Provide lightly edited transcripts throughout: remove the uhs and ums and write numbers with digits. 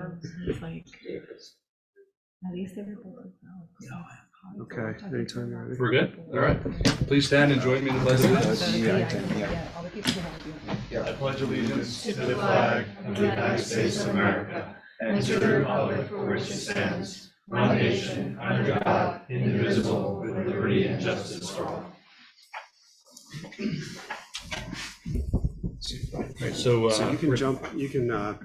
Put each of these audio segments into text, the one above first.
It's like, at least everybody knows. Okay, anytime you're ready. We're good? All right. Please stand and join me in the pledge of allegiance. I pledge allegiance to the flag of the United States of America and to the republic for which it stands, one nation, under God, indivisible, with liberty and justice for all. Right, so You can jump, you can, I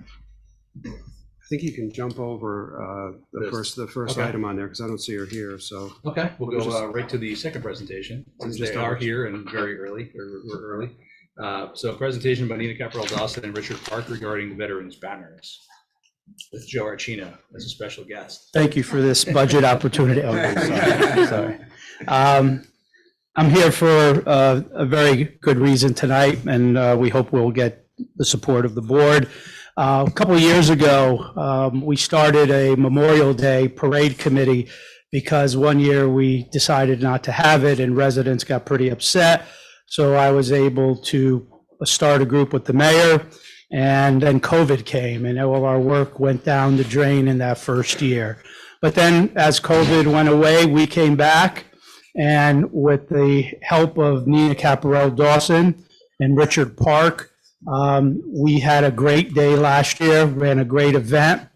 think you can jump over the first Okay. item on there, because I don't see her here, so. okay, we'll We'll go just- right to the second presentation, since just they are double- here and very early, or we're early. So presentation by Nina Caparel-Dawson and Richard Park regarding veterans banners, with Joe Archino as a special guest. Thank you for this budget opportunity. Oh, no, sorry. I'm here for a very good reason tonight, and we hope we'll get the support of the board. A couple of years ago, we started a Memorial Day Parade Committee because one year we decided not to have it and residents got pretty upset. So I was able to start a group with the mayor, and then COVID came and all our work went down the drain in that first year. But then as COVID went away, we came back, and with the help of Nina Caparel-Dawson and Richard Park, we had a great day last year, ran a great event,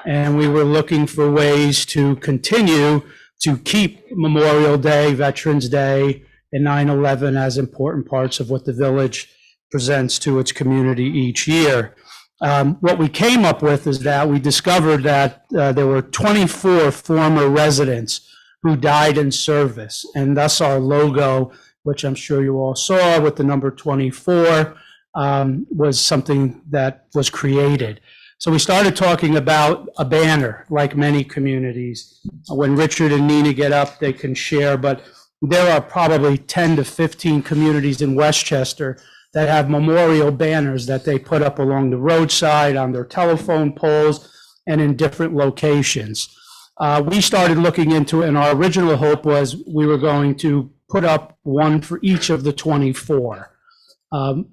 and we were looking for ways to continue to keep Memorial Day, Veterans Day, and 9/11 as important parts of what the village presents to its community each year. What we came up with is that we discovered that there were 24 former residents who died in service, and thus our logo, which I'm sure you all saw with the number 24, was something that was created. So we started talking about a banner, like many communities. When Richard and Nina get up, they can share, but there are probably 10 to 15 communities in Westchester that have memorial banners that they put up along the roadside, on their telephone poles, and in different locations. We started looking into it, and our original hope was we were going to put up one for each of the 24.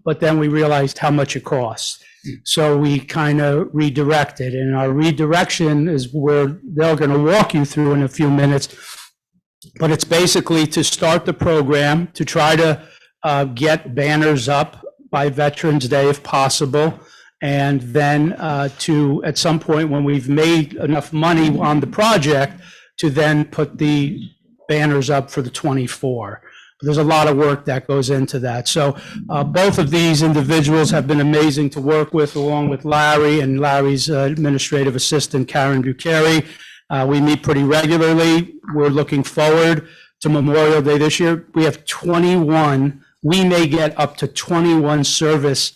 But then we realized how much it costs. So we kind of redirected, and our redirection is where they're going to walk you through in a few minutes. But it's basically to start the program, to try to get banners up by Veterans Day if possible, and then to, at some point when we've made enough money on the project, to then put the banners up for the 24. There's a lot of work that goes into that. So both of these individuals have been amazing to work with, along with Larry and Larry's administrative assistant, Karen Bucheri. We meet pretty regularly. We're looking forward to Memorial Day this year. We have 21. We may get up to 21 service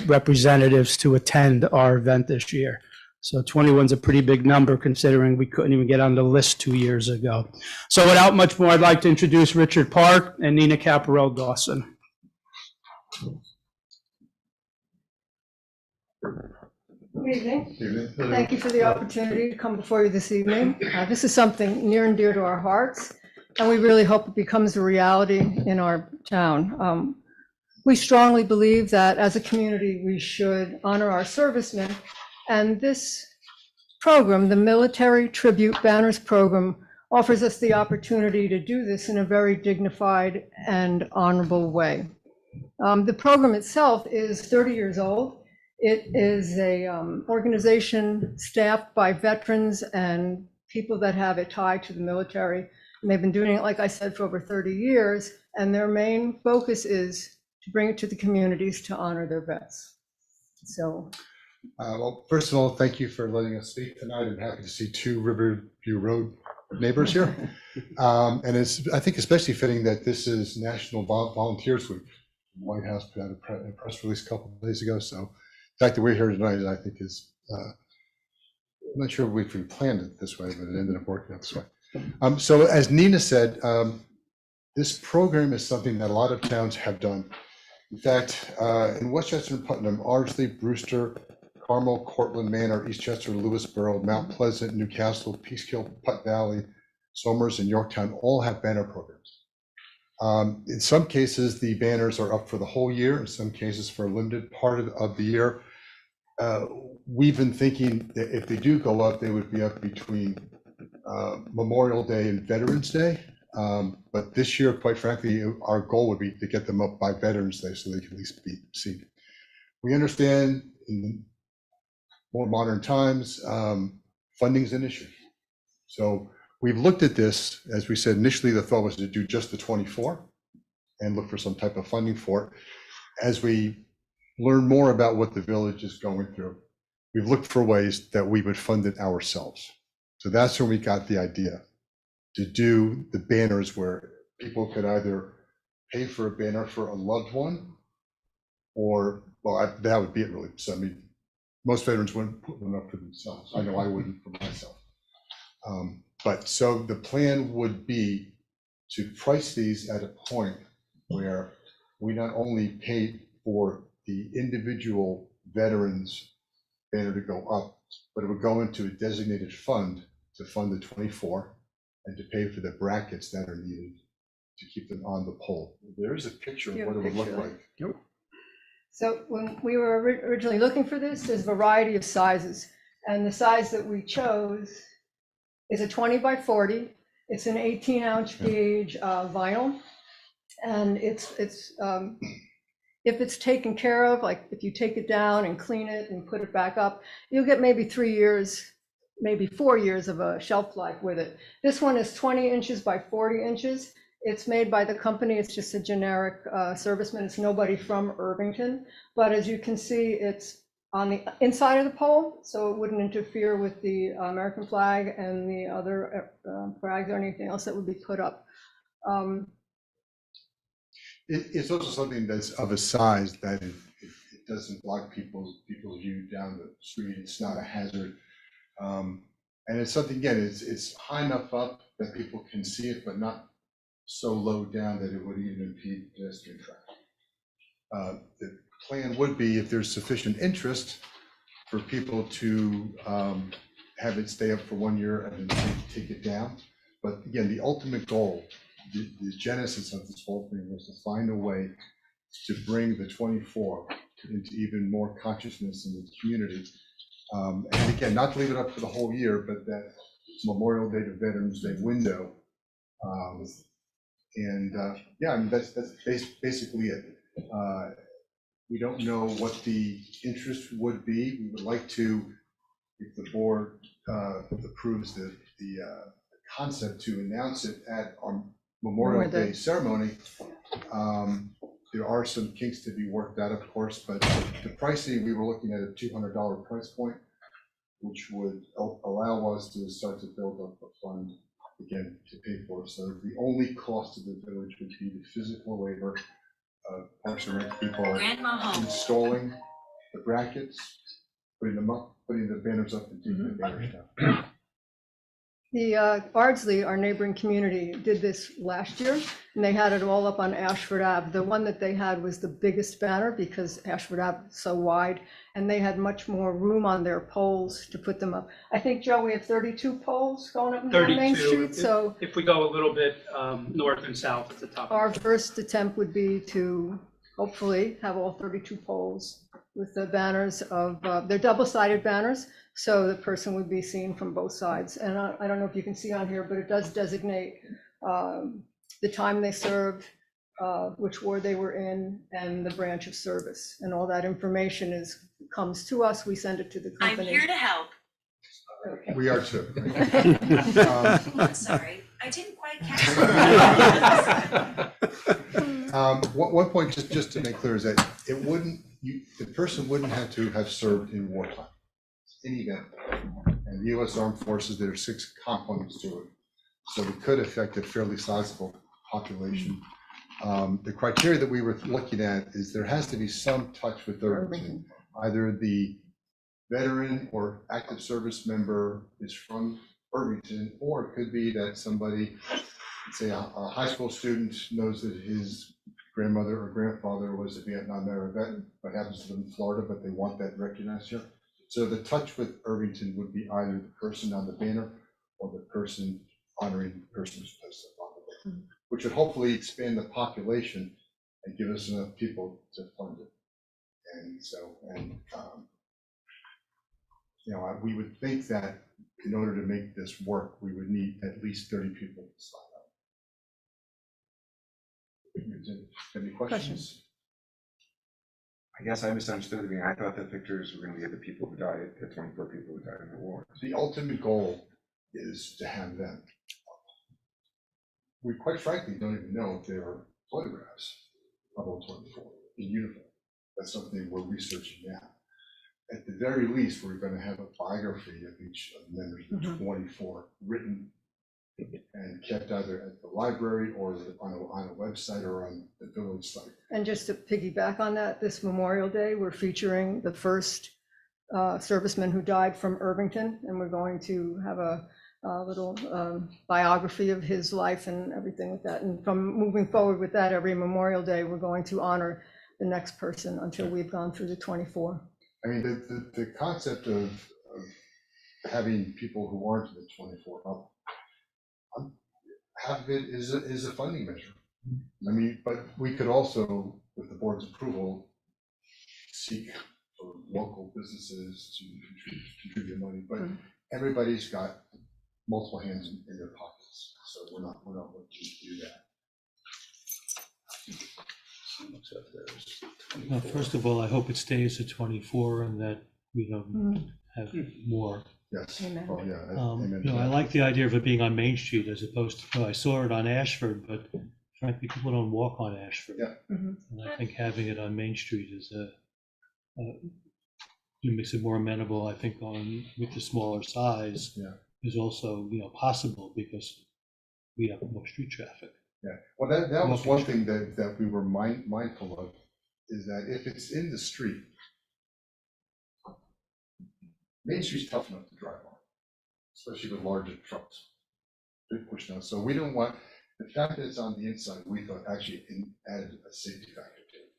representatives to attend our event this year. So 21 is a pretty big number considering we couldn't even get on the list 2 years ago. So without much more, I'd like to introduce Richard Park and Nina Caparel-Dawson. Good evening. Thank you for the opportunity to come before you this evening. This is something near and dear to our hearts, and we really hope it becomes a reality in our town. We strongly believe that as a community, we should honor our servicemen, and this program, the Military Tribute Banners Program, offers us the opportunity to do this in a very dignified and honorable way. The program itself is 30 years old. It is a organization staffed by veterans and people that have a tie to the military. And they've been doing it, like I said, for over 30 years. And their main focus is to bring it to the communities to honor their vets. So. Well, first of all, thank you for letting us speak tonight. I'm happy to see two Riverview Road neighbors here. And it's, I think, especially fitting that this is National Volunteers Week. The White House put out a press release a couple of days ago. So the fact that we're here tonight, I think, is, I'm not sure if we planned it this way, but it ended up working out this way. So as Nina said, this program is something that a lot of towns have done. In fact, in Westchester and Putnam, Ardsley, Brewster, Carmel, Cortland, Manor, Eastchester, Lewisboro, Mount Pleasant, Newcastle, Peekskill, Putt Valley, Somers, and Yorktown all have banner programs. In some cases, the banners are up for the whole year. In some cases, for a limited part of the year. we've been thinking that if they do go up, they would be up between Memorial Day and Veterans Day. But this year, quite frankly, our goal would be to get them up by Veterans Day so they can at least be seen. We understand in more modern times, funding is an issue. So we've looked at this, as we said, initially the thought was to do just the 24 and look for some type of funding for it. As we learn more about what the village is going through, we've looked for ways that we would fund it ourselves. So that's where we got the idea to do the banners where people could either pay for a banner for a loved one or, well, that would be it really. So I mean, most veterans wouldn't put one up for themselves. I know I wouldn't for myself. But so the plan would be to price these at a point where we not only pay for the individual veterans banner to go up, but it would go into a designated fund to fund the 24 and to pay for the brackets that are needed to keep them on the pole. There is a picture of what it would look like. So when we were originally looking for this, there's a variety of sizes. And the size that we chose is a 20 by 40. It's an 18-ounce gauge vinyl. And if it's taken care of, like if you take it down and clean it and put it back up, you'll get maybe 3 years, maybe 4 years of a shelf life with it. This one is 20 inches by 40 inches. It's made by the company. It's just a generic serviceman. It's nobody from Irvington. But as you can see, it's on the inside of the pole, so it wouldn't interfere with the American flag and the other flags or anything else that would be put up. It's also something that's of a size that it doesn't block people's view down the street. It's not a hazard. And it's something, again, it's high enough up that people can see it, but not so low down that it would even impede pedestrian traffic. The plan would be, if there's sufficient interest, for people to have it stay up for 1 year and then take it down. But again, the ultimate goal, the genesis of this whole thing was to find a way to bring the 24 into even more consciousness in the community. And again, not to leave it up for the whole year, but that Memorial Day to Veterans Day window. Yeah, I mean, that's basically it. We don't know what the interest would be. We would like to, if the board approves the concept, to announce it at our Memorial Day ceremony. There are some kinks to be worked out, of course, but the pricing, we were looking at a $200 price point, which would allow us to start to build up a fund again to pay for. So the only cost of the village would be the physical labor of Parks and Rec people installing the brackets, putting them up, putting the banners up, and taking the banners down. The Ardsley, our neighboring community, did this last year, and they had it all up on Ashford Ave. The one that they had was the biggest banner because Ashford Ave is so wide, and they had much more room on their poles to put them up. I think, Joe, we have 32 poles going up and down Main 32. Street, so If we go a little bit north and south at the top. our first attempt would be to hopefully have all 32 poles with the banners of, they're double-sided banners, so the person would be seen from both sides. And I don't know if you can see on here, but it does designate the time they served, which ward they were in, and the branch of service. And all that information comes to us. We send it to the company. I'm here to help. Okay. We are too. Sorry, I didn't quite catch that. One point, just to make clear, is that it wouldn't, the person wouldn't have to have served in wartime, in event. And the U.S. Armed Forces, there are 6 components to it, so it could affect a fairly sizable population. The criteria that we were looking at is there has to be some touch with Irvington. Either the veteran or active service member is from Irvington, or it could be that somebody, say a high school student, knows that his grandmother or grandfather was a Vietnam era vet, but happens to live in Florida, but they want that recognized here. So the touch with Irvington would be either the person on the banner or the person honoring the person who's placed up on the banner, which would hopefully expand the population and give us enough people to fund it. And so, we would think that in order to make this work, we would need at least 30 people to sign up. Any questions? I guess I misunderstood the beginning. I thought the pictures were gonna be of the people who died, the 24 people who died in the war. The ultimate goal is to have them. We quite frankly don't even know if there are photographs of all 24 in uniform. That's something we're researching now. At the very least, we're going to have a biography of each of the members of the 24 written and kept either at the library or on a website or on the village site. And just to piggyback on that, this Memorial Day, we're featuring the first serviceman who died from Irvington, and we're going to have a little biography of his life and everything like that. And from moving forward with that, every Memorial Day, we're going to honor the next person until we've gone through the 24. I mean, the concept of having people who aren't in the 24 up, half of it is a funding measure. I mean, but we could also, with the board's approval, seek for local businesses to contribute money, but everybody's got multiple hands in their pockets, so we're not looking to do that. Well, first of all, I hope it stays at 24 and that we don't have more. Yes. Amen. Oh, yeah. Amen to I that. like the idea of it being on Main Street as opposed to, I saw it on Ashford, but frankly, people don't walk on Ashford. Yeah. Mhm. And I think having it on Main Street is it makes it more amenable, I think, with the smaller size. Yeah. Is also, possible because we have more street traffic. Yeah, well, that was Walking one street. thing that we were mindful of, is that if it's in the street, Main Street's tough enough to drive on, especially with larger trucks. Big push down, so we don't want, the fact that it's on the inside, we thought actually added a safety factor to it.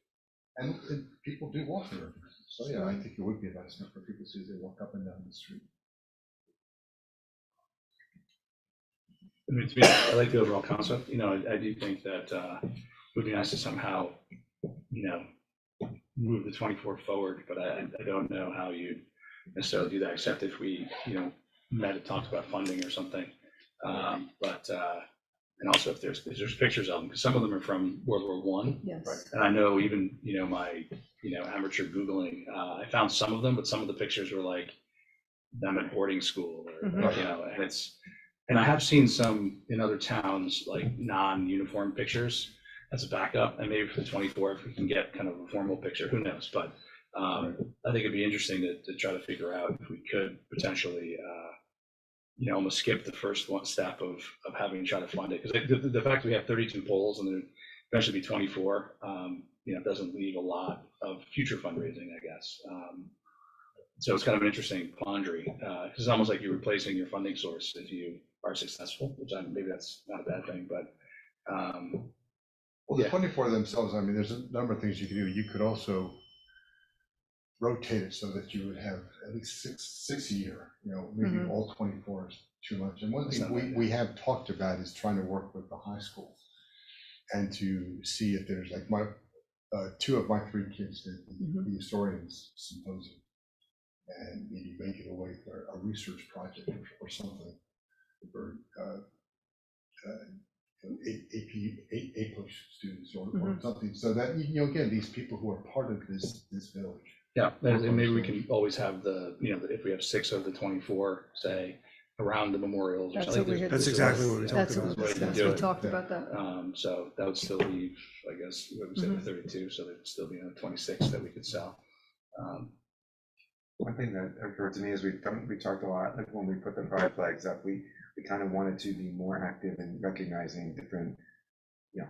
And people do walk there, so yeah, I think it would be nice enough for people to see as they walk up and down the street. I mean, to me, I like the overall concept. I do think that it would be nice to somehow, move the 24 forward, but I don't know how you necessarily do that, except if we, met and talked about funding or something. And also if there's pictures of them, because some of them are from World War I. Yes. And I know even, my, amateur Googling, I found some of them, but some of the pictures were like them at boarding school or, and I have seen some in other towns, like non-uniform pictures as a backup, and maybe for the 24, if we can get kind of a formal picture, who knows? But I think it'd be interesting to try to figure out if we could potentially, almost skip the first step of having to try to fund it. Because the fact that we have 32 polls and there eventually be 24, doesn't leave a lot of future fundraising, I guess. So it's kind of an interesting quandary, because it's almost like you're replacing your funding source if you are successful, which maybe that's not a bad thing, but Well, the 24 themselves, I mean, there's a number of things you can do. You could also rotate it so that you would have at least six a year, maybe all 24 is too much. And one thing we have talked about is trying to work with the high school and to see if there's like two of my three kids did the historians symposium, and maybe make it a way for a research project or something for AP push students or something, so that, again, these people who are part of this village. yeah, and maybe we can always have if we have 6 of the 24, say, around the memorials or That's something. what we had That's exactly what we talked That's what about. we Way to discussed. do We it. talked about that. So that would still leave, I guess, what we said, 32, so there'd still be 26 that we could sell. One thing that occurred to me is we talked a lot, like when we put the pride flags up, we kind of wanted to be more active in recognizing different,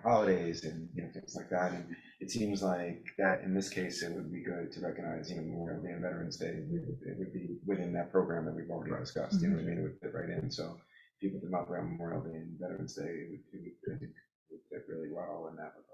holidays and, things like that. And it seems like that in this case, it would be good to recognize, Memorial Day and Veterans Day. It would be within that program that we've already discussed, what I mean? It would fit right in. So if people come up around Memorial Day and Veterans Day, it would fit really well in that regard.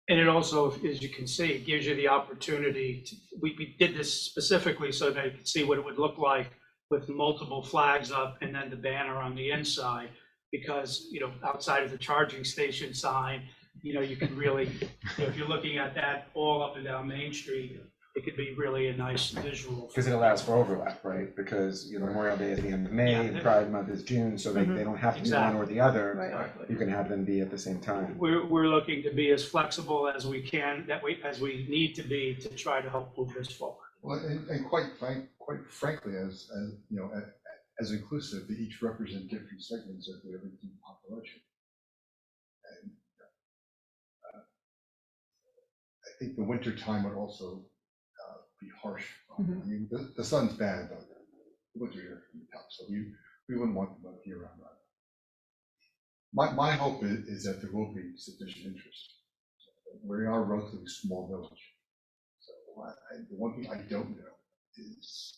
And it also, as you can see, gives you the opportunity to, we did this specifically so that you could see what it would look like with multiple flags up and then the banner on the inside. Because, outside of the charging station sign, you can really, if you're looking at that all up and down Main Street, it could be really a nice visual. Because it allows for overlap, right? Because your Memorial Day is the end of May, and Pride Month is June, so they don't have to be one or the other. Right. You can have them be at the same time. We're looking to be as flexible as we can, as we need to be to try to help move this forward. Well, and quite frankly, as you know, as inclusive, they each represent different segments of the Irvington population. And I think the winter time would also be harsh. I mean, the sun's bad, but the winter here can be tough, so we wouldn't want them up year round. My hope is that there will be sufficient interest. We are a relatively small village. So the one thing I don't know is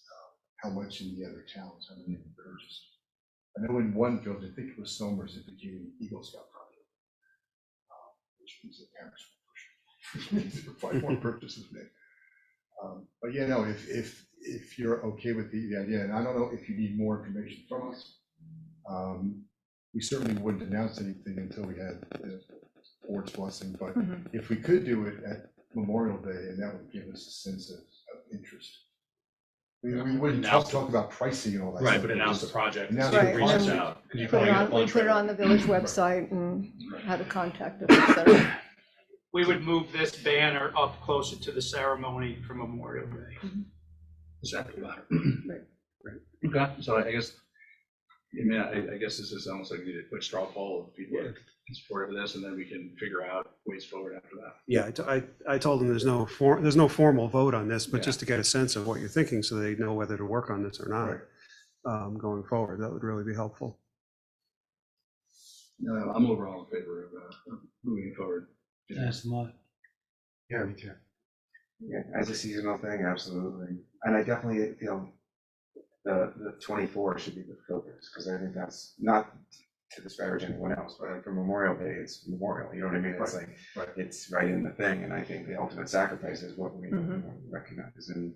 how much in the other towns, how many have purchased. I know in one village, I think it was Somers, it became Eagle Scout project, which means the parents will push it. Probably more purchases made. But yeah, no, if you're okay with the idea, and I don't know if you need more information from us, we certainly wouldn't announce anything until we had the board's blessing, but if we could do it at Memorial Day, and that would give us a sense of interest. We wouldn't talk about pricing and all that. Right, stuff, but announce the project. Announce the Reach us project. out. 'Cause you Put probably it get a on, we bunch put it right on the village website and how to contact us, et cetera. We would move this banner up closer to the ceremony for Memorial Day. Exactly. Right. Okay, so I guess, I mean, I guess this is almost like we need a quick straw poll of people in support of this, and then we can figure out ways forward after that. Yeah, I told them there's no formal vote on this, but just to get a sense of what you're thinking so they know whether to work on this or not going forward. That would really be helpful. No, I'm overall in favor of moving forward. That's mine. Yeah, me too. Yeah, as a seasonal thing, absolutely. And I definitely feel the 24 should be the focus, because I think that's not to disparage anyone else, but like for Memorial Day, it's Memorial, you know what I mean? It's like, it's right in the thing, and I think the ultimate sacrifice is what we recognize. And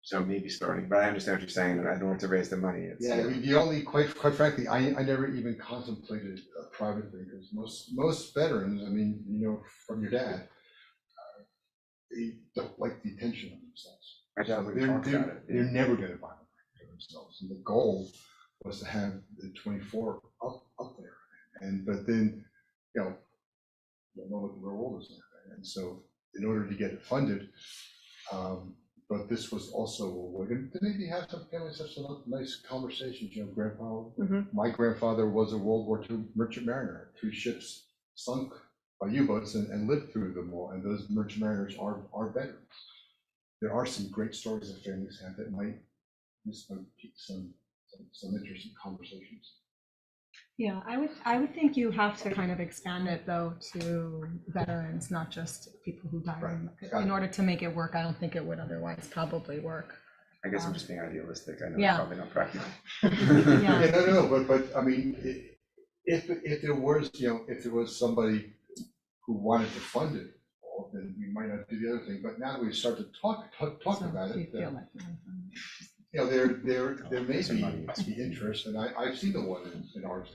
so maybe starting, but I understand what you're saying, that in order to raise the money, it's. Yeah, I mean, the only, quite frankly, I never even contemplated privately, because most veterans, I mean, you know, from your dad, they don't like the attention of themselves. They're never gonna buy them for themselves, and the goal was to have the 24 up there, but then, you know what the real world is like, and so in order to get it funded, but this was also a way to maybe have some families have some nice conversations. You know, my grandfather was a World War II merchant mariner. 3 ships sunk by U-boats and lived through them all, and those merchant mariners are veterans. There are some great stories that families have that might pique some interesting conversations. Yeah, I would think you have to kind of expand it though to veterans, not just people who died. In order to make it work, I don't think it would otherwise probably work. I guess I'm just being idealistic. I know Yeah. it's probably not practical. Yeah. Yeah, no, but I mean, if there was, you know, if there was somebody who wanted to fund it, well, then we might not do the other thing. But now that we start to talk So about do you it, feel like you're on fund? you know, there may be interest, and I've seen the one in ours.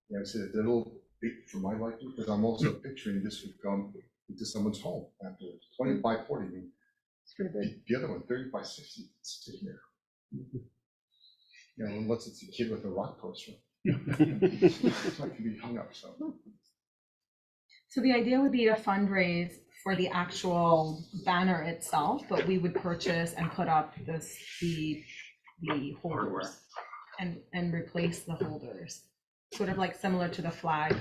Yeah, it's a little big for my liking, because I'm also picturing this would come into someone's home after 20 by 40. I mean, It's pretty big. the other one, 30 by 60, it's to here. You know, unless it's a kid with a rock poster. It's like to be hung up, so. So the idea would be to fundraise for the actual banner itself, but we would purchase and put up the holders and replace the holders. Sort of like similar to the flag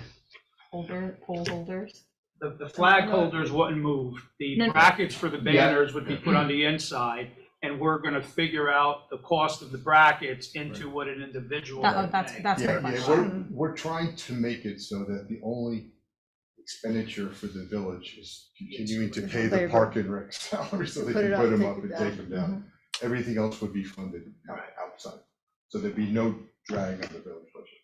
pole holders. The flag holders wouldn't move. The No. brackets for the banners would be put on the inside, and we're gonna figure out the cost of the brackets into what an individual would pay. That's Yeah, my yeah, question. we're trying to make it so that the only expenditure for the village is continuing to pay the Labor. park and rec salary, so they Put can it put up, them take up it and down. take them down. Everything else would be funded outside, so there'd be no drag on the village budget.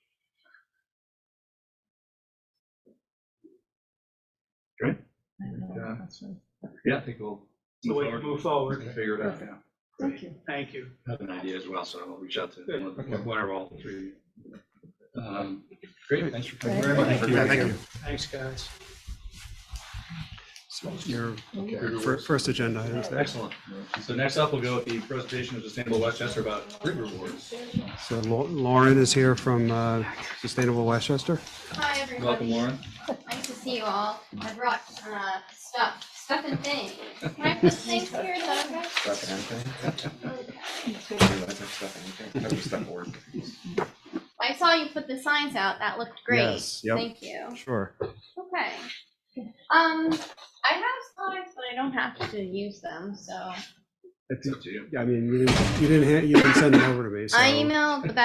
Yeah, I think we'll So we can move forward. figure it out now. Thank you. Thank you. I have an idea as well, so I'll reach out to Good. one or all 3. Great, thanks for coming. Thank you. Thank you. Thanks, guys. your first agenda items there. Excellent. So next up, we'll go with the presentation of Sustainable Westchester about grid rewards. So Lauren is here from Sustainable Westchester. Hi, everybody. Welcome, Lauren. Nice to see you all. I brought stuff and things. Can I put things here? Is that okay? Stuff and anything. Stuff and stuff work. I saw you put the signs out. That looked great. Yes, yep. Thank you. Sure. Okay. I have slides, but I don't have to use them, so. It's up to you. I mean, you didn't send them over to me, so. I emailed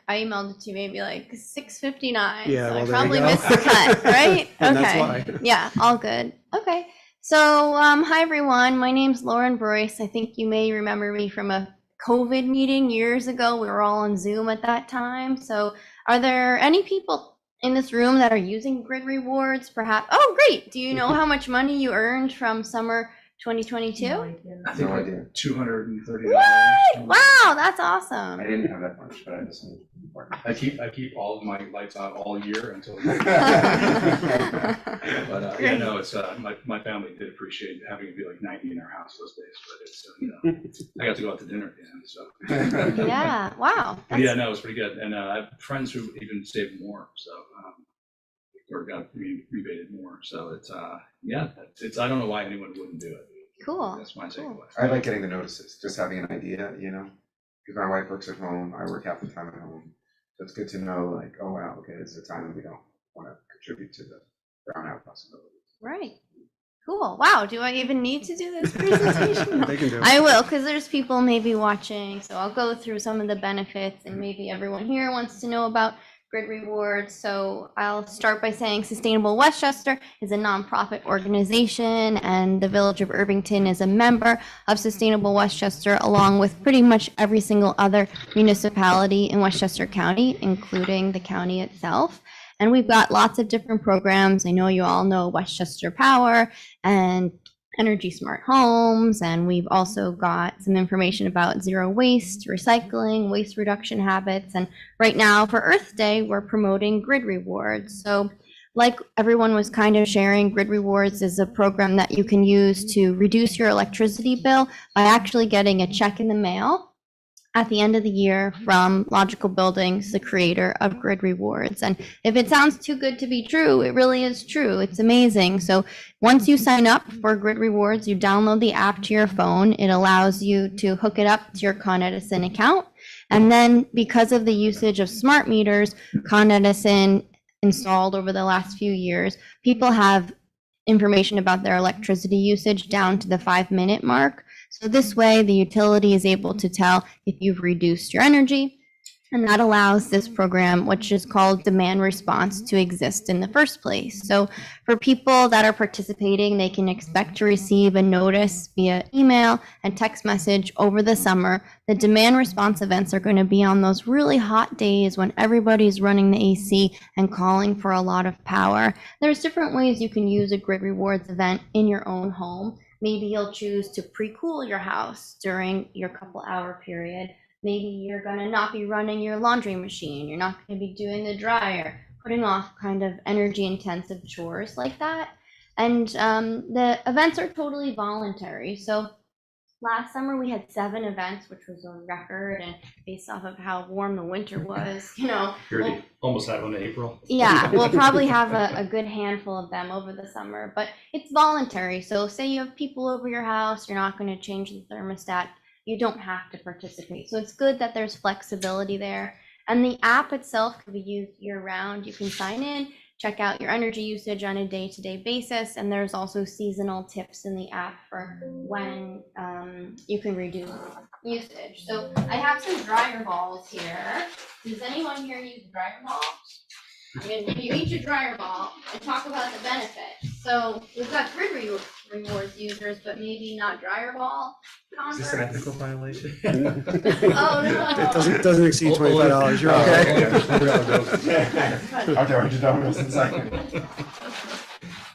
I emailed it to maybe like 6:59. Yeah, so well, I there you probably go. missed the cut, right? And Okay. that's why. Yeah, all good. Okay. So, hi everyone. My name's Lauren Broyce. I think you may remember me from a COVID meeting years ago. We were all on Zoom at that time. So, are there any people in this room that are using grid rewards? Perhaps. Oh, great. Do you know how much money you earned from summer 2022? I think No like idea. $230. What? Wow, that's I awesome. didn't have that much, but I just. I keep all of my lights out all year until. But yeah, no, it's my family did appreciate having it be like 90 in our house those days, but it's I got to go out to dinner at the end, so. Yeah. Wow. But yeah, no, it's pretty good, and I have friends who even saved more, so or got rebated more. So it's yeah, it's I don't know why anyone wouldn't do it. Cool. That's my takeaway. I like getting the notices, just having an idea, because my wife works at home, I work half the time at home. So it's good to know, like, oh wow, okay, this is a time when we don't want to contribute to the brownout possibility. Right. Cool. Wow. Do I even need to do this presentation? No. They can do it. I will, because there's people maybe watching, so I'll go through some of the benefits, and maybe everyone here wants to know about grid rewards. So I'll start by saying Sustainable Westchester is a nonprofit organization, and the Village of Irvington is a member of Sustainable Westchester, along with pretty much every single other municipality in Westchester County, including the county itself. And we've got lots of different programs. I know you all know Westchester Power and Energy Smart Homes, and we've also got some information about zero waste, recycling, waste reduction habits. And right now for Earth Day, we're promoting grid rewards. So like everyone was kind of sharing, grid rewards is a program that you can use to reduce your electricity bill by actually getting a check in the mail at the end of the year from Logical Buildings, the creator of Grid Rewards. And if it sounds too good to be true, it really is true. It's amazing. So once you sign up for Grid Rewards, you download the app to your phone. It allows you to hook it up to your Con Edison account. And then because of the usage of smart meters, Con Edison installed over the last few years, people have information about their electricity usage down to the 5-minute mark. So this way, the utility is able to tell if you've reduced your energy, and that allows this program, which is called demand response, to exist in the first place. So for people that are participating, they can expect to receive a notice via email and text message over the summer. The demand response events are going to be on those really hot days when everybody's running the AC and calling for a lot of power. There's different ways you can use a grid rewards event in your own home. Maybe you'll choose to pre-cool your house during your couple-hour period. Maybe you're going to not be running your laundry machine. You're not going to be doing the dryer, putting off kind of energy-intensive chores like that. And the events are totally voluntary. So last summer we had 7 events, which was a record, and based off of how warm the winter was, You're almost had one in April. yeah, we'll probably have a good handful of them over the summer, but it's voluntary. So say you have people over your house, you're not going to change the thermostat, you don't have to participate. So it's good that there's flexibility there. And the app itself can be used year round. You can sign in, check out your energy usage on a day-to-day basis, and there's also seasonal tips in the app for when you can reduce usage. So I have some dryer balls here. Does anyone here use dryer balls? I'm gonna give you each a dryer ball and talk about the benefits. So we've got grid rewards users, but maybe not dryer ball Is this an converts. ethical violation? Oh, no. It doesn't exceed $25, you're okay. Okay, $100 inside.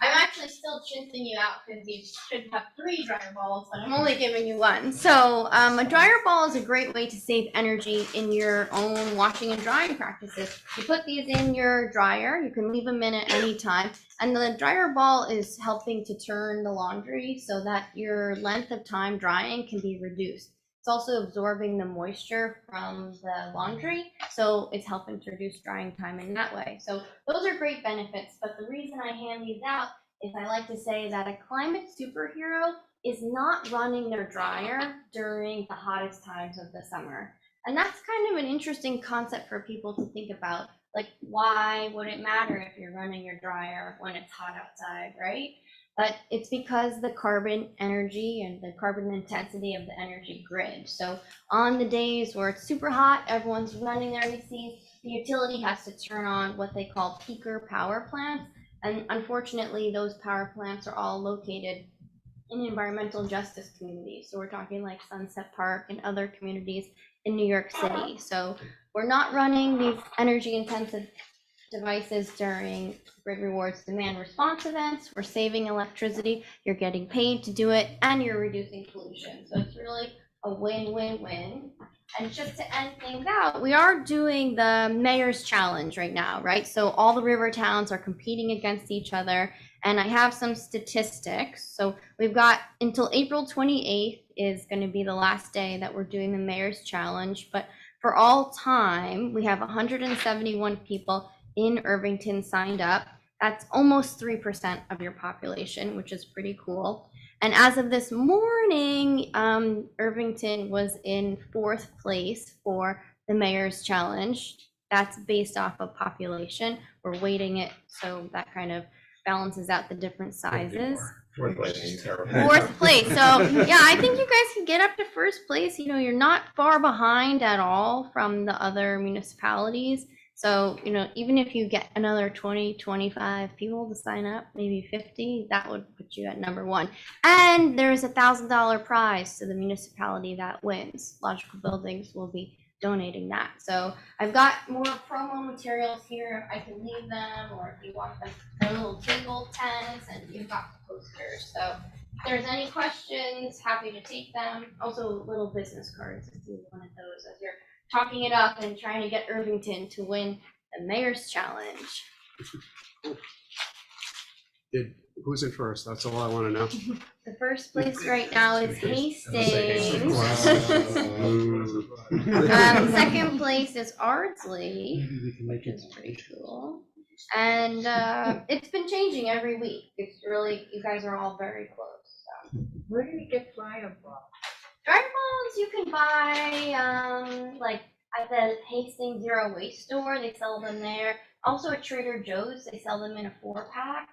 I'm actually still distancing you out because you should have 3 dryer balls, but I'm only giving you 1. So a dryer ball is a great way to save energy in your own washing and drying practices. You put these in your dryer, you can leave them in at any time, and the dryer ball is helping to turn the laundry so that your length of time drying can be reduced. It's also absorbing the moisture from the laundry, so it's helping to reduce drying time in that way. So those are great benefits, but the reason I hand these out is I like to say that a climate superhero is not running their dryer during the hottest times of the summer. And that's kind of an interesting concept for people to think about. Like, why would it matter if you're running your dryer when it's hot outside, right? But it's because the carbon energy and the carbon intensity of the energy grid. So on the days where it's super hot, everyone's running their ACs, the utility has to turn on what they call peaker power plants. And unfortunately, those power plants are all located in environmental justice communities. So we're talking like Sunset Park and other communities in New York City. So we're not running these energy intensive devices during Grid Rewards demand response events. We're saving electricity, you're getting paid to do it, and you're reducing pollution. So it's really a win-win-win. And just to end things out, we are doing the Mayor's Challenge right now, right? So all the river towns are competing against each other, and I have some statistics. So we've got until April 28th is going to be the last day that we're doing the Mayor's Challenge, but for all time, we have 171 people in Irvington signed up. That's almost 3% of your population, which is pretty cool. And as of this morning, Irvington was in 4th place for the Mayor's Challenge. That's based off of population. We're weighting it so that kind of balances out the different sizes. 4th place is terrible. 4th place. So yeah, I think you guys can get up to 1st place. You know, you're not far behind at all from the other municipalities. So, you know, even if you get another 20, 25 people to sign up, maybe 50, that would put you at number 1. And there's a $1,000 prize to the municipality that wins. Logical Buildings will be donating that. So I've got more promo materials here. I can leave them, or if you want them, they're little table tents, and you've got the posters. So if there's any questions, happy to take them. Also little business cards if you wanted those as you're talking it up and trying to get Irvington to win the Mayor's Challenge. Who's in first? That's all I want to know. The 1st place right now is Hastings. Wow. 2nd place is Ardsley, Maybe we can make which it. is pretty cool. And it's been changing every week. It's really, you guys are all very close. So. Where do you get dryer balls? Dryer balls you can buy like at the Hastings Zero Waste store. They sell them there. Also at Trader Joe's, they sell them in a 4-pack.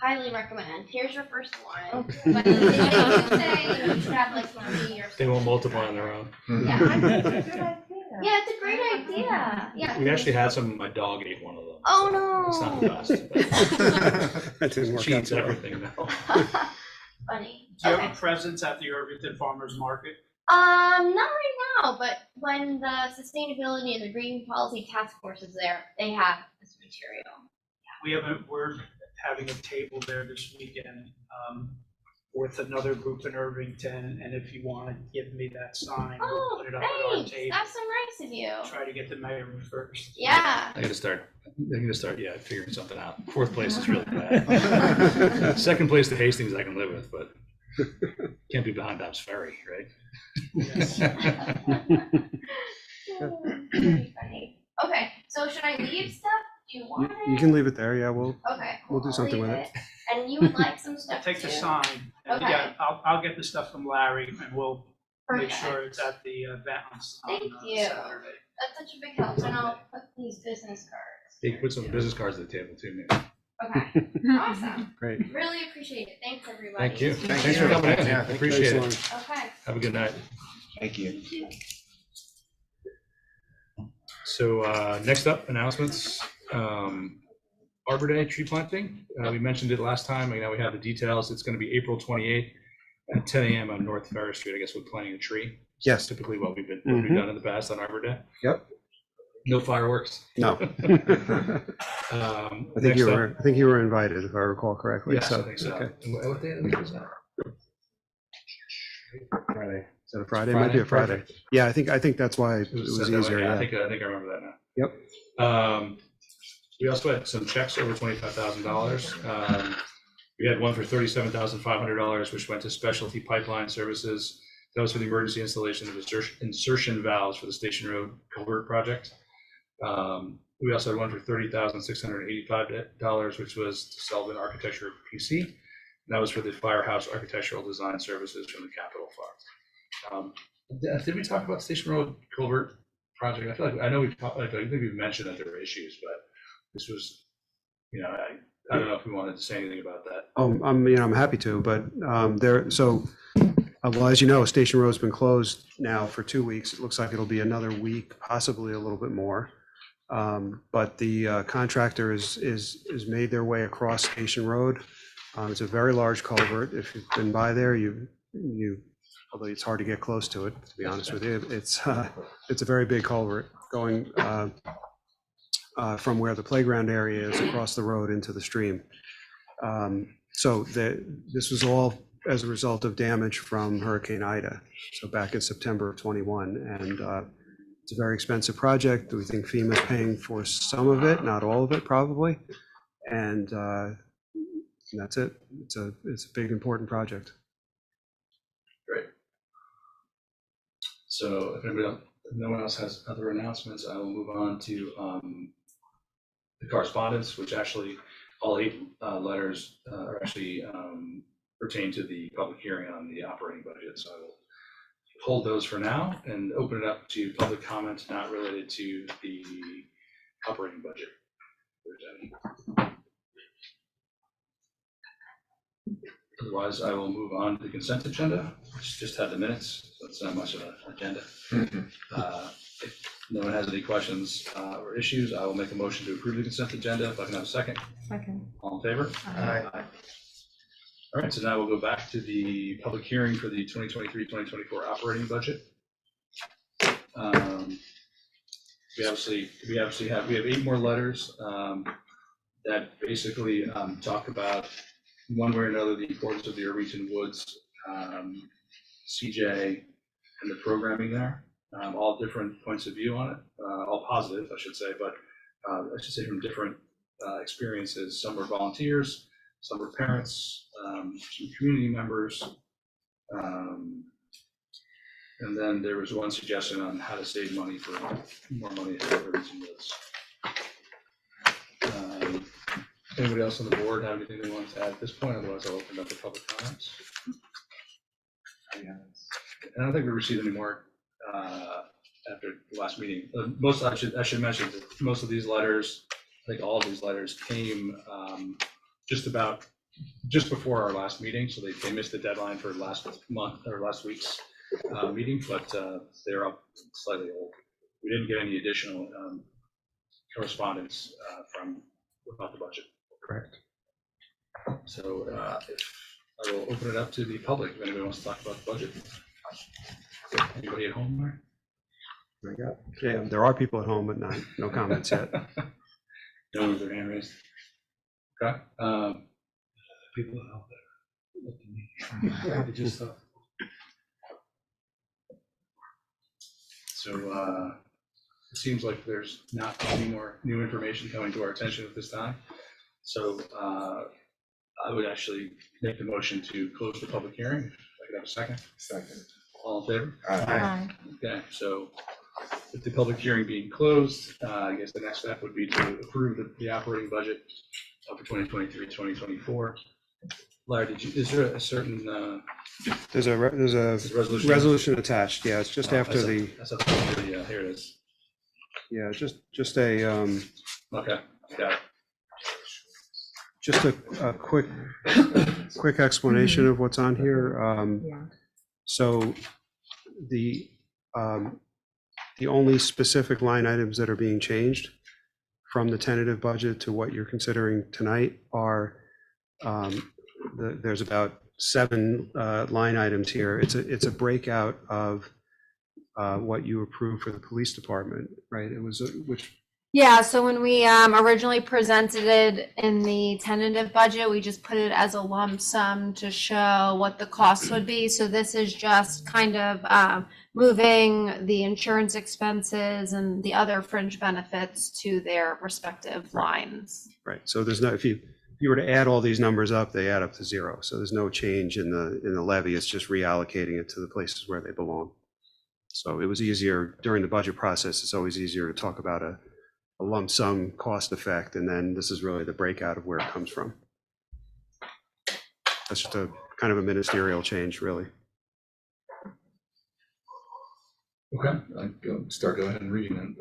Highly recommend. Here's your first one. But you say you should have like 3 or They won't multiply on their own. Yeah. That's a good idea. Yeah, it's a great idea. Yeah. We actually had some, my dog ate one of them. Oh no. It's not the best. That didn't work She out eats so well. everything now. Funny. Do you have Okay. a presence at the Irvington Farmers Market? Not right now, but when the sustainability and the green policy task force is there, they have this material. We're having a table there this weekend with another group in Irvington, and if you want to give me that sign, we'll Oh, put it up at our thanks. table. That's so nice of you. Try to get the mayor first. Yeah. I gotta start, yeah, figuring something out. 4th place is really bad. 2nd place to Hastings I can live with, but can't be behind Dobbs Ferry, right? Yes. Pretty funny. Okay, so should I leave stuff? Do you want You it? can leave it there, yeah, Okay, we'll cool. do I'll something leave with it. And you would like some I'll stuff take the too? sign. And Okay. yeah, I'll get the stuff from Larry, and we'll make Perfect. sure it's at the event on Thank you. Saturday. That's such a big help, and I'll put these business cards. You can put some business cards at the table too, maybe. Okay, awesome. Great. Really appreciate it. Thanks, everybody. Thank you. Thanks for coming in. Yeah, Appreciate it. Thanks, Okay. Have a good night. Thank you. You too. So next up, announcements. Arbor Day tree planting. We mentioned it last time. Now we have the details. It's going to be April 28th at 10 a.m. on North Ferris Street. I guess we're planting a tree. Yes. Typically what we've done in the past on Arbor Day. Yep. No fireworks. No. I think you were invited, if I recall correctly. Yes, So, I think so. okay. And what day of the week was that? Friday. Is that a Friday? Might be a Friday. Perfect. Yeah, I think that's why it was Set that way. easier. Yeah, I Yeah. think I remember that now. Yep. We also had some checks over $25,000. We had one for $37,500, which went to Specialty Pipeline Services. That was for the emergency installation of insertion valves for the Station Road Culvert project. We also had one for $30,685, which was to Sullivan Architecture PC. And that was for the Firehouse Architectural Design Services from the Capital Fund. Did we talk about Station Road Culvert project? I feel like, I know I think we've mentioned that there were issues, but this was, I don't know if we wanted to say anything about that. Oh, I'm happy to, but well, as you know, Station Road's been closed now for 2 weeks. It looks like it'll be another week, possibly a little bit more. But the contractor is made their way across Station Road. It's a very large culvert. If you've been by there, although it's hard to get close to it, to be honest with you, it's a very big culvert going from where the playground area is across the road into the stream. So this was all as a result of damage from Hurricane Ida, so back in September of 21. And it's a very expensive project. We think FEMA's paying for some of it, not all of it probably. And that's it. It's a big, important project. Great. So if no one else has other announcements, I will move on to the correspondence, which actually all 8 letters are actually pertain to the public hearing on the operating budget. So I will hold those for now and open it up to public comment not related to the operating budget. If there's any. Otherwise, I will move on to the consent agenda, which just had the minutes, so it's not much of an agenda. If no one has any questions or issues, I will make a motion to approve the consent agenda. If I can have a second. Second. All in favor? Aye. All right, so now we'll go back to the public hearing for the 2023-2024 operating budget. We have 8 more letters that basically talk about one way or another the importance of the Irvington Woods CJ and the programming there. All different points of view on it, all positive, I should say, but I should say from different experiences. Some were volunteers, some were parents, some community members. And then there was one suggestion on how to save money for more money at Irvington Woods. Anybody else on the board have anything they want to add at this point? Otherwise, I'll open up the public comments. And I don't think we received any more after the last meeting. I should mention that most of these letters, I think all of these letters came just before our last meeting, so they missed the deadline for last month or last week's meeting, but they're up slightly old. We didn't get any additional correspondence about the budget. Correct. So I will open it up to the public if anybody wants to talk about the budget. Anybody at home there? Yeah, there are people at home, but no comments yet. No one with their hand raised. Okay. People out there. Look at me. It just So it seems like there's not any more new information coming to our attention at this time. So I would actually make the motion to close the public hearing. If I could have a second. Second. All in favor? Aye. Okay, so with the public hearing being closed, I guess the next step would be to approve the operating budget for 2023-2024. Larry, is there a certain? There's a resolution attached. Yeah, it's just after the. Here it is. Yeah, just a. Okay, got it. Just a quick explanation of what's on here. So the only specific line items that are being changed from the tentative budget to what you're considering tonight are there's about 7 line items here. It's a breakout of what you approved for the police department, right? It was, which, Yeah, so when we originally presented it in the tentative budget, we just put it as a lump sum to show what the costs would be. So this is just kind of moving the insurance expenses and the other fringe benefits to their respective lines. right, so there's no, if you were to add all these numbers up, they add up to zero. So there's no change in the levy, it's just reallocating it to the places where they belong. So it was easier during the budget process, it's always easier to talk about a lump sum cost effect, and then this is really the breakout of where it comes from. That's just a kind of a ministerial change, really. Okay, go ahead and reading them.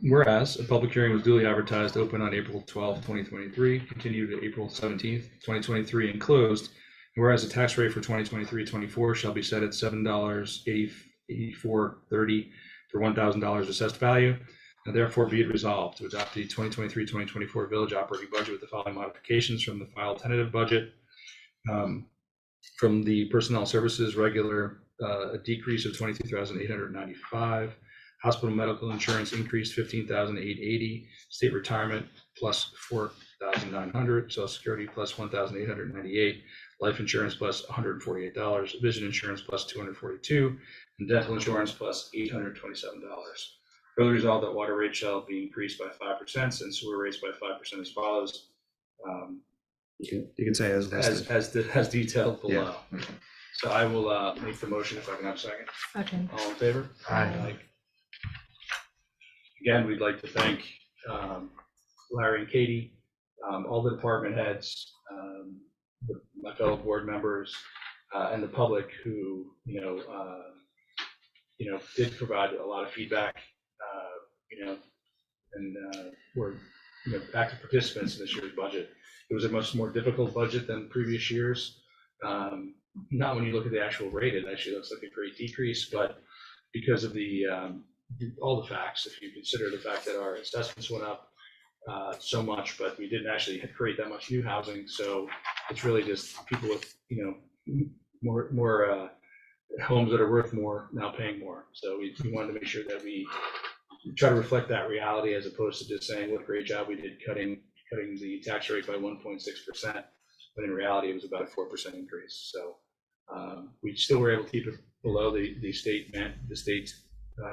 Whereas a public hearing was duly advertised, open on April 12, 2023, continued to April 17th, 2023, and closed. Whereas the tax rate for 2023-24 shall be set at $7.8430 for $1,000 assessed value. Now therefore be it resolved to adopt the 2023-2024 village operating budget with the following modifications from the filed tentative budget. From the personnel services regular, a decrease of $22,895. Hospital medical insurance increased $15,880. State retirement plus $4,900. Social Security plus $1,898. Life insurance plus $148. Vision insurance plus $242. And dental insurance plus $827. Further resolved that water rate shall be increased by 5% and sewer rates by 5% as follows. You can say as listed. As detailed below. So I will make the motion if I can have a second. Okay. All in favor? Aye. Again, we'd like to thank Larry and Katie, all the department heads, my fellow board members, and the public who, did provide a lot of feedback, and were, active participants in this year's budget. It was a much more difficult budget than previous years. Not when you look at the actual rate, it actually looks like a great decrease, but because of the all the facts, if you consider the fact that our assessments went up so much, but we didn't actually create that much new housing, so it's really just people with more homes that are worth more now paying more. So we wanted to make sure that we try to reflect that reality as opposed to just saying what a great job we did cutting the tax rate by 1.6%, but in reality it was about a 4% increase. So we still were able to keep it below the state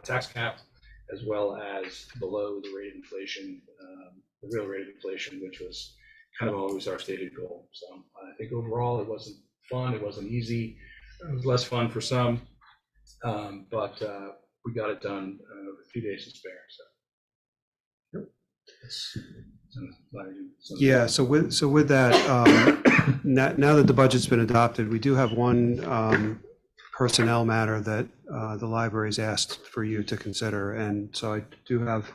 tax cap, as well as below the rate of inflation, the real rate of inflation, which was kind of always our stated goal. So I think overall it wasn't fun, it wasn't easy, it was less fun for some, but we got it done with a few days to spare. So. Yeah, so with that, now that the budget's been adopted, we do have one personnel matter that the library's asked for you to consider. And so I do have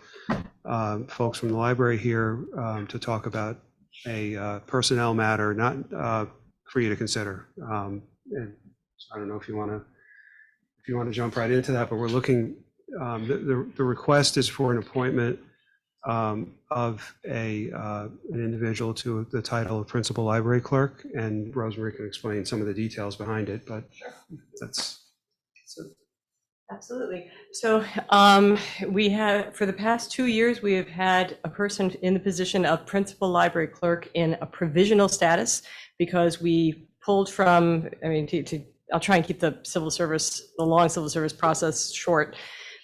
folks from the library here to talk about a personnel matter, not for you to consider. And I don't know if you want to jump right into that, but we're looking, the request is for an appointment of an individual to the title of principal library clerk, and Rosemary can explain some of the details behind it, but that's it. Absolutely. So we have, for the past 2 years, we have had a person in the position of principal library clerk in a provisional status, because we pulled from, I'll try and keep the long civil service process short.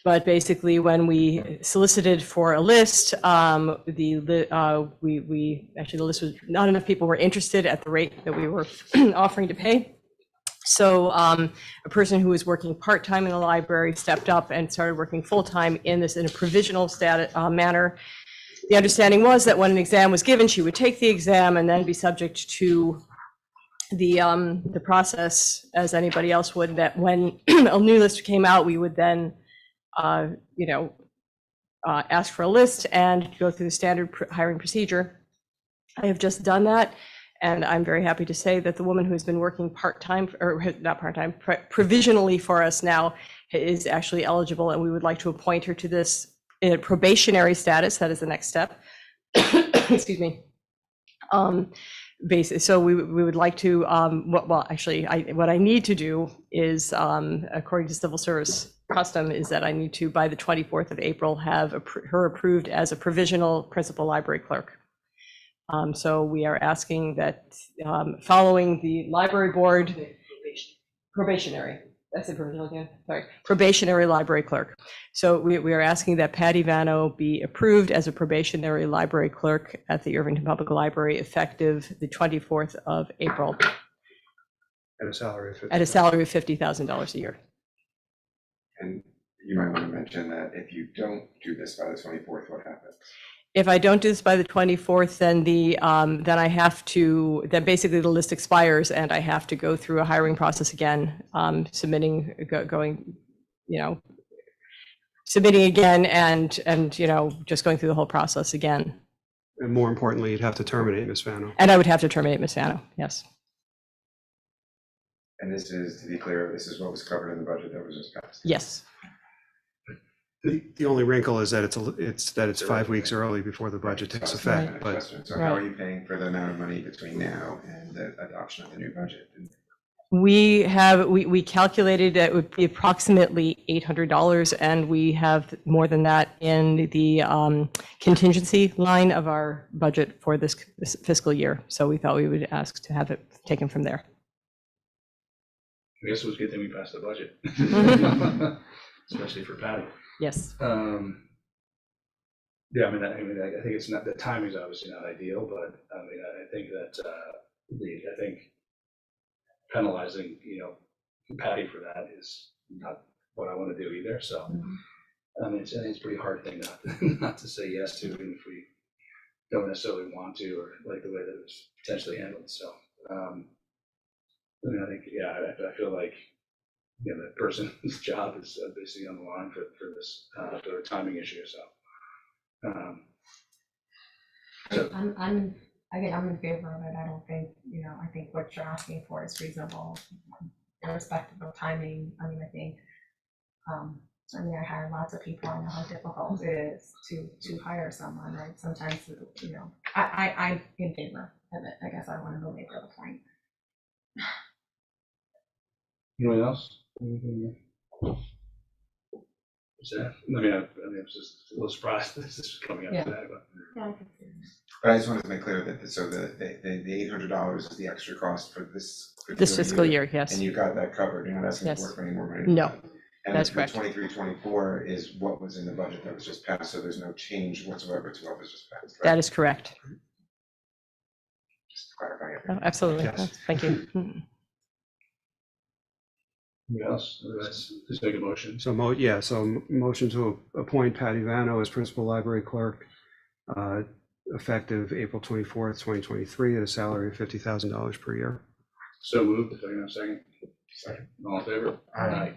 But basically, when we solicited for a list, the list was not enough people were interested at the rate that we were offering to pay. So a person who was working part-time in the library stepped up and started working full-time in a provisional status manner. The understanding was that when an exam was given, she would take the exam and then be subject to the process as anybody else would. That when a new list came out, we would then ask for a list and go through the standard hiring procedure. I have just done that, and I'm very happy to say that the woman who's been working part-time, or not part-time, provisionally for us now is actually eligible, and we would like to appoint her to this in a probationary status. That is the next step. Excuse me. So we would like to, well, actually, what I need to do is, according to civil service custom, is that I need to, by the 24th of April, have her approved as a provisional principal library clerk. So we are asking that, following the library board, probationary, I said provisional again, sorry, probationary library clerk. So we are asking that Patty Vano be approved as a probationary library clerk at the Irvington Public Library effective the 24th of April At a salary of 50. at a salary of $50,000 a year. And you might want to mention that if you don't do this by the 24th, what happens? If I don't do this by the 24th, then then I have to, then basically the list expires and I have to go through a hiring process again, submitting again and, just going through the whole process again. And more importantly, you'd have to terminate Ms. Vano. And I would have to terminate Ms. Vano, yes. And this is, to be clear, this is what was covered in the budget that was just passed. Yes. The only wrinkle is that it's 5 weeks early before the budget takes effect, but So how are you paying for the amount of money between now and the adoption of the new budget? We calculated that it would be approximately $800, and we have more than that in the contingency line of our budget for this fiscal year. So we thought we would ask to have it taken from there. I guess it was a good thing we passed the budget, especially for Patty. Yes. Yeah, I think it's not, the timing is obviously not ideal, but I think that I think penalizing, Patty for that is not what I want to do either. So, I think it's a pretty hard thing not to say yes to, even if we don't necessarily want to or like the way that it was potentially handled. So, I think, yeah, I feel like, that person's job is basically on the line for this, for a timing issue, so. I'm in favor of it. I don't think, I think what you're asking for is reasonable, irrespective of timing. I think, certainly I hire lots of people. I know how difficult it is to hire someone, right? Sometimes, I'm in favor of it. I guess I want to belabor the point. Anyone else? Anything? Is that, I'm just a little surprised this is coming up today, but. But I just wanted to make clear that, so the $800 is the extra cost for this. This fiscal year, yes. And you got that covered, you're not asking Yes. for any more money? No, And that's the correct. 23-24 is what was in the budget that was just passed, so there's no change whatsoever to what was just passed, right? That is correct. Just clarifying it. Oh, absolutely. Yes. Thank you. Anyone else? Otherwise, just make a motion. so motion to appoint Patty Vano as principal library clerk, effective April 24th, 2023, at a salary of $50,000 per year. So moved, if I can have a second. Second. All in favor? Aye.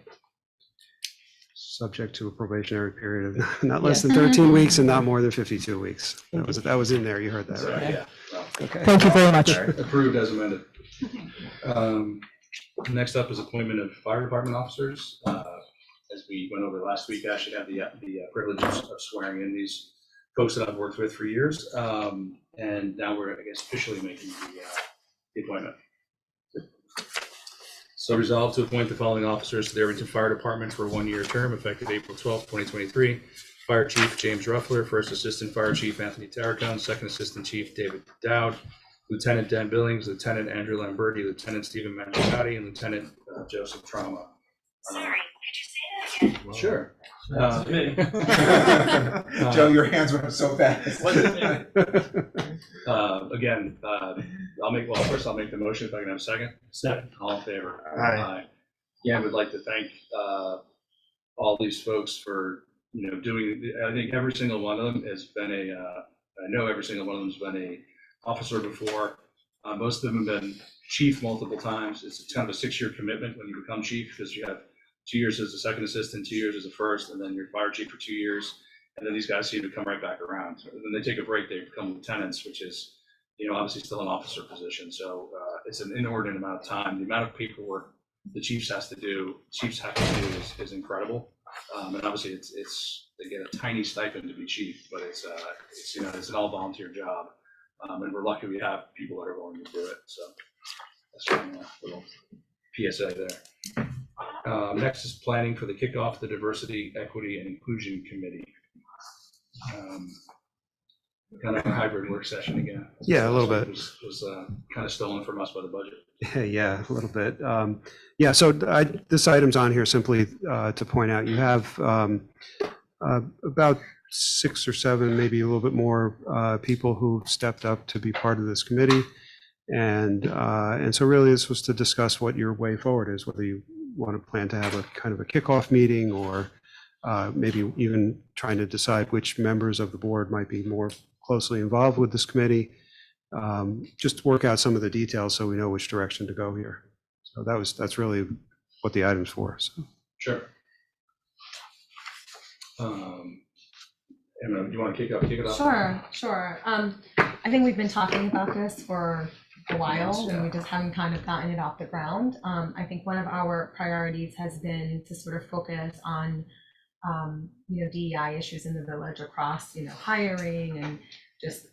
Subject to a probationary period of not less than 13 weeks and not more than 52 weeks. That was in there. You heard that, Sorry, right? yeah. Well, Okay. Thank you very much. approved as amended. Next up is appointment of fire department officers. As we went over last week, I should have the privilege of swearing in these folks that I've worked with for years. And now we're, I guess, officially making the appointment. So resolved to appoint the following officers to the Irvington Fire Department for a one-year term effective April 12th, 2023. Fire Chief James Ruffler, First Assistant Fire Chief Anthony Tarracone, Second Assistant Chief David Dowd, Lieutenant Dan Billings, Lieutenant Andrew Lamberti, Lieutenant Stephen Manciotti, and Lieutenant Joseph Trauma. Sorry, could you say that again? Sure. Joe, your hands went up so fast. Again, first I'll make the motion if I can have a second. Second. All in favor? Aye. Again, would like to thank all these folks for, doing, I think every single one of them has been I know every single one of them has been a officer before. Most of them have been chief multiple times. It's kind of a 6-year commitment when you become chief, because you have 2 years as a second assistant, 2 years as a first, and then you're fire chief for 2 years. And then these guys seem to come right back around. So then they take a break, they become lieutenants, which is, obviously still an officer position. So it's an inordinate amount of time. The amount of paperwork the chiefs have to do is incredible. And obviously it's they get a tiny stipend to be chief, but it's an all volunteer job. And we're lucky we have people that are willing to do it, so that's my little PSA there. Next is planning for the kickoff, the Diversity, Equity, and Inclusion Committee. Kind of a hybrid work session again. Yeah, a little bit. Was kind of stolen from us by the budget. Yeah, a little bit. Yeah, so this item's on here simply to point out, you have about 6 or 7, maybe a little bit more people who stepped up to be part of this committee. And so really this was to discuss what your way forward is, whether you want to plan to have a kind of a kickoff meeting or maybe even trying to decide which members of the board might be more closely involved with this committee. Just work out some of the details so we know which direction to go here. So that's really what the item's for. So. Sure. Emma, do you want to kick it off? Sure. I think we've been talking about this for a while, and we just haven't kind of gotten it off the ground. I think one of our priorities has been to sort of focus on, DEI issues in the village across, hiring and just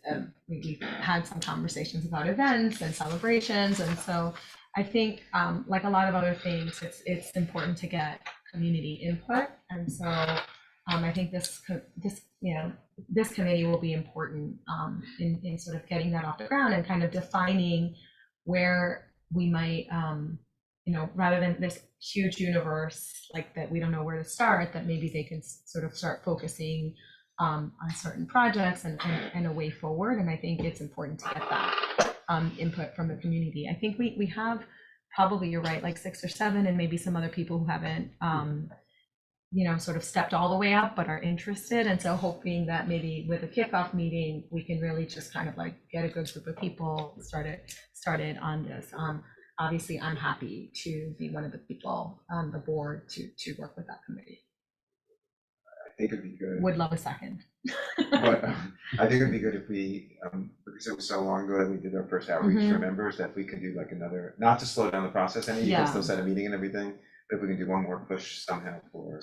we've had some conversations about events and celebrations, and so I think like a lot of other things, it's important to get community input, and so I think this committee will be important in sort of getting that off the ground and kind of defining where we might, rather than this huge universe like that we don't know where to start, that maybe they can sort of start focusing on certain projects and a way forward. And I think it's important to get that input from the community. I think we have probably, you're right, like 6 or 7, and maybe some other people who haven't sort of stepped all the way up but are interested, and so hoping that maybe with a kickoff meeting we can really just kind of like get a good group of people started on this. Obviously I'm happy to be one of the people on the board to work with that committee. I think it'd be good. Would love a second. But I think it'd be good if we, because it was so long ago that we did our first outreach for members, that we could do like another, not to slow down the process any, you can still set a meeting and everything, but if we can do one more push somehow for.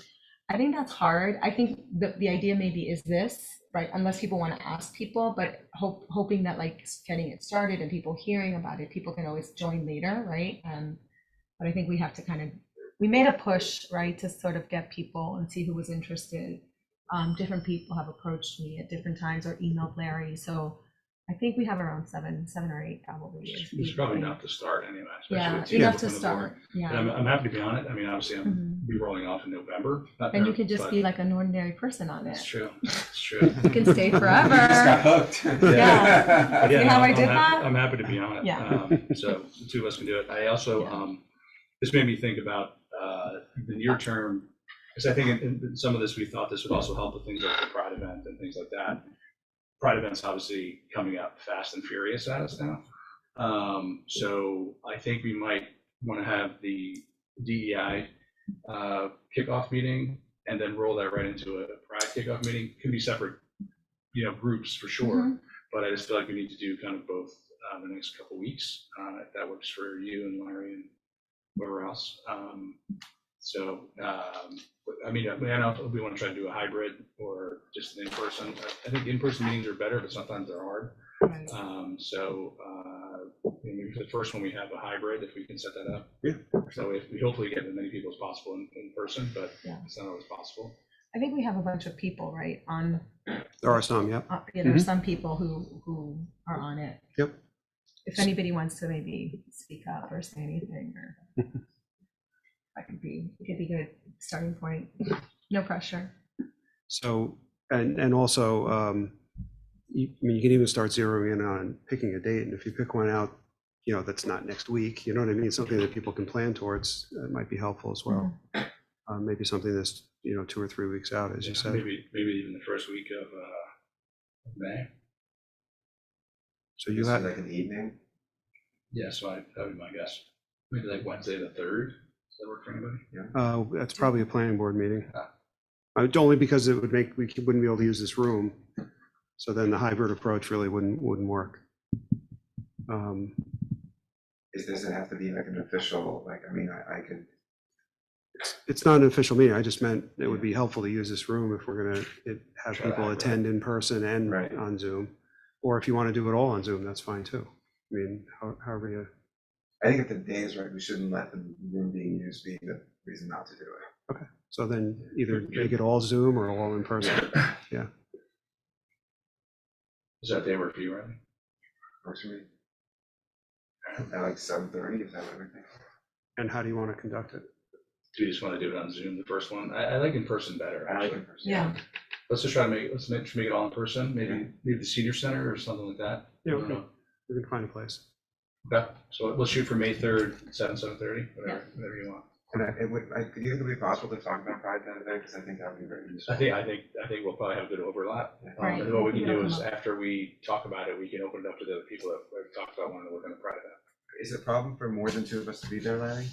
I think that's hard. I think the idea maybe is this, right? Unless people want to ask people, but hoping that like getting it started and people hearing about it, people can always join later, right? But I think we have to we made a push, right, to sort of get people and see who was interested. Different people have approached me at different times or emailed Larry. So I think we have around 7 or 8 probably. It's probably enough to start anyway. Yeah, enough to start. Yeah. I'm happy to be on it. I mean, obviously I'm be rolling off in November. And you could just be like an ordinary person on it. It's true. It's true. You can stay forever. Just got hooked. Yeah. But yeah, See how I I'm did that? I'm happy to be on it. Yeah. So the 2 of us can do it. I also, this made me think about the near term, because I think in some of this, we thought this would also help with things like the Pride event and things like that. Pride event's obviously coming up fast and furious at us now. So I think we might want to have the DEI kickoff meeting and then roll that right into a Pride kickoff meeting. Can be separate, groups for sure. But I just feel like we need to do kind of both the next couple weeks, if that works for you and Larry and whoever else. I mean, I don't know if we want to try to do a hybrid or just an in-person. I think in-person meetings are better, but sometimes they're hard. Right. Maybe for the first one, we have a hybrid, if we can set that up. Yeah. So if we hopefully get as many people as possible in person, but it's not always possible. I think we have a bunch of people, right, on. There are some, yeah. There's some people who are on it. Yep. If anybody wants to maybe speak up or say anything, or it could be a good starting point. No pressure. So, and also, you can even start zeroing in on picking a date, and if you pick one out, that's not next week, you know what I mean? Something that people can plan towards, might be helpful as well. Maybe something that's, 2 or 3 weeks out, as you said. Maybe even the first week of May. So you have like an evening? Yeah, so that would be my guess. Maybe like Wednesday the 3rd. Does that work for anybody? that's probably a planning board meeting. Only because we wouldn't be able to use this room. So then the hybrid approach really wouldn't work. Does it have to be like an official, I could. It's not an official meeting. I just meant it would be helpful to use this room if we're going to have people attend in person and on Zoom. Or if you want to do it all on Zoom, that's fine too. I mean, however you, I think if the day is right, we shouldn't let the room being used be the reason not to do it. okay. So then either make it all Zoom or all in person. Yeah. Does that day work for you, Riley? Works for me. At like 7:30, is that what everything? And how do you want to conduct it? Do you just want to do it on Zoom, the first one? I like in person better, I like actually. in person. Yeah. Let's just try to make it all in person, maybe the senior center or something like that. Yeah, I don't okay. know. We can find a place. Okay, so let's shoot for May 3rd, 7:30, whatever you want. And do you think it would be possible to talk about Pride that event? Because I think that would be very useful. I think we'll probably have a good overlap. Right. And what we can do is Yeah. after we talk about it, we can open it up to the other people that we've talked about wanting to work on the Pride event. Is it a problem for more than 2 of us to be there, Larry?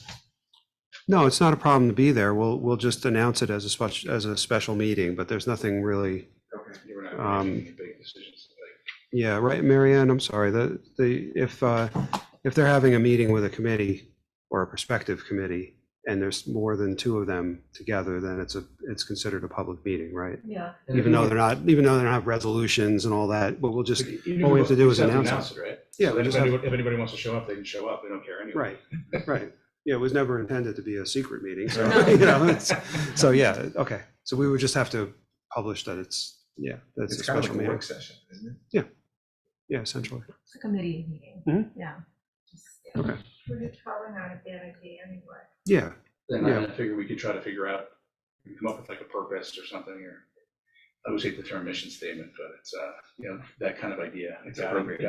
No, it's not a problem to be there. We'll just announce it as a special meeting, but there's nothing really. Okay. We're not making any big decisions. Yeah, right, Marianne, I'm sorry, if they're having a meeting with a committee or a prospective committee, and there's more than 2 of them together, then it's considered a public meeting, right? Yeah. Even though they don't have resolutions and all that, but we'll just, Even all we have to do is just announce it. right? Yeah, So we then just if anybody wants to show up, they can show up, they don't care anyway. Right. Yeah, it was never intended to be a secret meeting, so, No. you know, so yeah, okay. So we would just have to publish that it's a It's kind of special like a meeting. work session, isn't it? Yeah, essentially. It's a committee meeting. Mhm. Yeah. Okay. We're just probably not a bad idea anyway. Yeah, Then Yeah. I figure we could try to figure out, we can come up with like a purpose or something, or I always hate the term mission statement, but it's, that kind of idea. It's appropriate.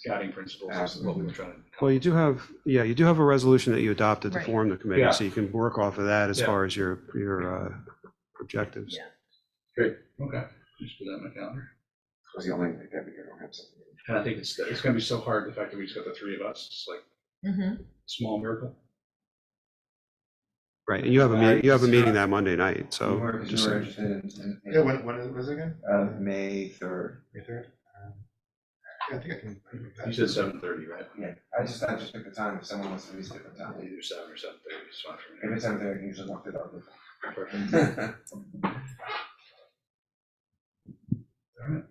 Guiding principles is what we were trying to. well, you do have a resolution that you adopted to Right. form the committee, Yeah. so you can work off of that as Yeah. far as your objectives. Yeah. Great, okay, just put that on my calendar. Was the only thing that we don't have something. And I think it's gonna be so hard, the fact that we just got the 3 of us, it's like Mm-hmm. a small miracle. Right, and you have a meeting that Monday night, so. More just- interested in. Yeah, when was it again? May 3rd. May 3rd? Yeah, I think I can. move that. You said 7:30, right? Yeah, I just picked the time, if someone wants to at least pick the time. Either 7 or 7:30, it's fine for me. Every time I can usually look it up. Perfect. All right.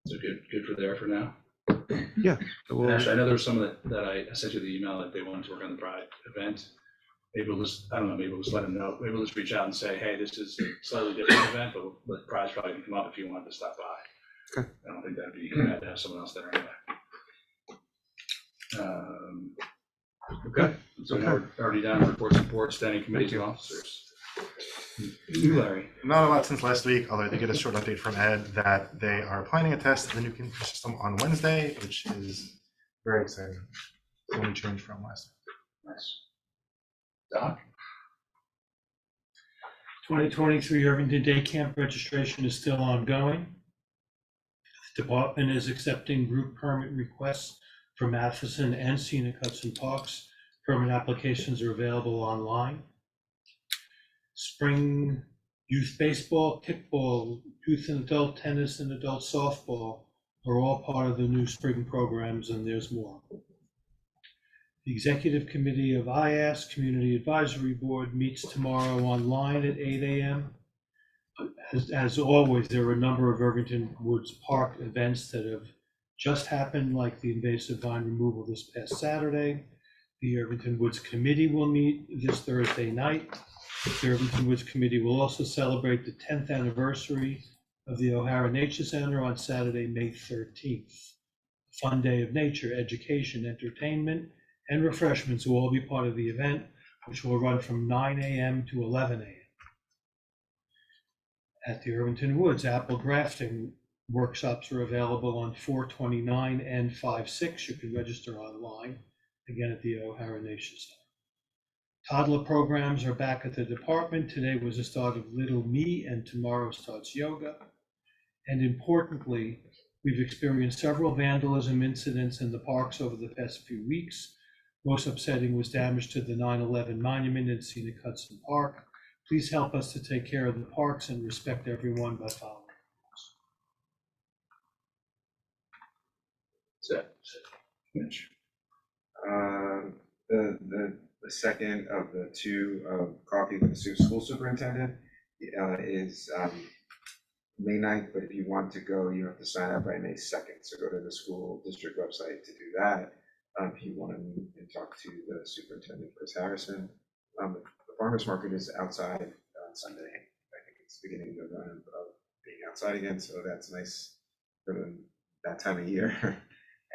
So good for there for now. so we'll- Actually, I know there was some that I sent you the email that they wanted to work on the Pride event. Maybe we'll just, I don't know, maybe we'll just let them know. Maybe we'll just reach out and say, hey, this is a slightly different event, but Pride's probably gonna come up if you wanted to stop by. Okay. I don't think that'd be bad to have someone else there anyway. Okay, so now we're already down to reports, standing committees and officers. You, Larry. Not a lot since last week, although I did get a short update from Ed that they are planning a test of the new computer system on Wednesday, which is very exciting. Only change from last week. Nice. Doc? 2023 Irvington Day Camp registration is still ongoing. The department is accepting group permit requests for Matheson and Scenic Hudson Parks. Permit applications are available online. Spring youth baseball, kickball, youth and adult tennis, and adult softball are all part of the new spring programs, and there's more. The Executive Committee of IAS Community Advisory Board meets tomorrow online at 8 a.m. As always, there are a number of Irvington Woods Park events that have just happened, like the invasive vine removal this past Saturday. The Irvington Woods Committee will meet this Thursday night. The Irvington Woods Committee will also celebrate the 10th anniversary of the O'Hara Nature Center on Saturday, May 13th. A fun day of nature, education, entertainment, and refreshments will all be part of the event, which will run from 9 a.m. to 11 a.m. At the Irvington Woods, apple grafting workshops are available on 429 and 56. You can register online, again at the O'Hara Nature Center. Toddler programs are back at the department. Today was the start of Little Me, and tomorrow starts yoga. And importantly, we've experienced several vandalism incidents in the parks over the past few weeks. Most upsetting was damage to the 9/11 monument in Scenic Hudson Park. Please help us to take care of the parks and respect everyone by following That's it. Mitch. The second of the 2 coffee with the school superintendent is May 9th, but if you want to go, you have to sign up by May 2nd. So go to the school district website to do that. If you want to meet and talk to the superintendent, Chris Harrison. The farmer's market is outside on Sunday. I think it's beginning to run of being outside again, so that's nice for that time of year.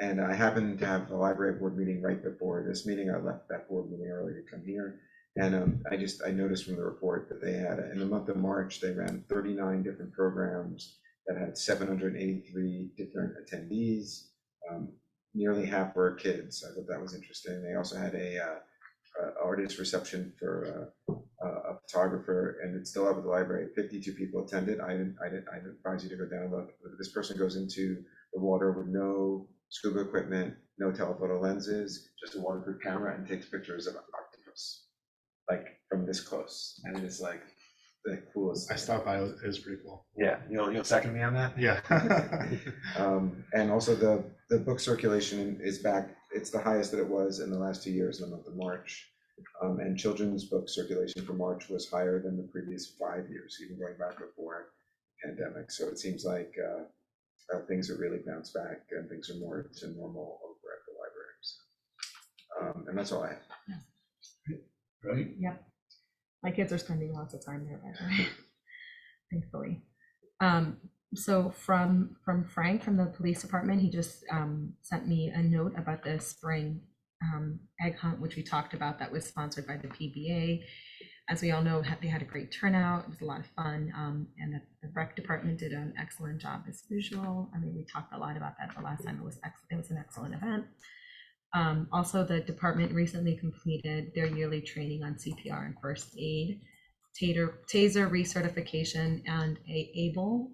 And I happened to have a library board meeting right before this meeting. I left that board meeting early to come here. And I noticed from the report that they had, in the month of March, they ran 39 different programs that had 783 different attendees. Nearly half were kids. I thought that was interesting. They also had a artist reception for a photographer, and it's still up at the library. 52 people attended. I advise you to go down and look. This person goes into the water with no scuba equipment, no telephoto lenses, just a waterproof camera, and takes pictures of octopus, like from this close. And it's like the coolest. I stopped by, it was pretty cool. Yeah, you'll second me on that? Yeah. And also the book circulation is back. It's the highest that it was in the last 2 years in the month of March. And children's book circulation for March was higher than the previous 5 years, even going back before pandemic. So it seems like things are really bounced back and things are more to normal over at the libraries. And that's all I have. Right? Yep. My kids are spending lots of time there, by the way, thankfully. So from Frank from the police department, he just sent me a note about the spring egg hunt, which we talked about, that was sponsored by the PBA. As we all know, they had a great turnout. It was a lot of fun. And the rec department did an excellent job as usual. I mean, we talked a lot about that the last time. It was an excellent event. Also, the department recently completed their yearly training on CPR and first aid, TASER recertification, and ABLE.